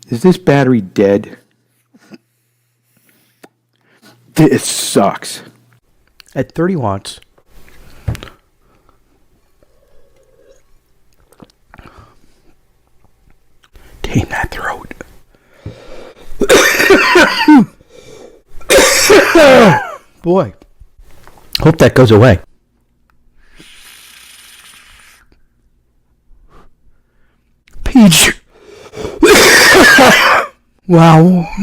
Is this battery dead? This sucks. At 30 watts. Tame that throat. Boy. Hope that goes away. Peach. Wow.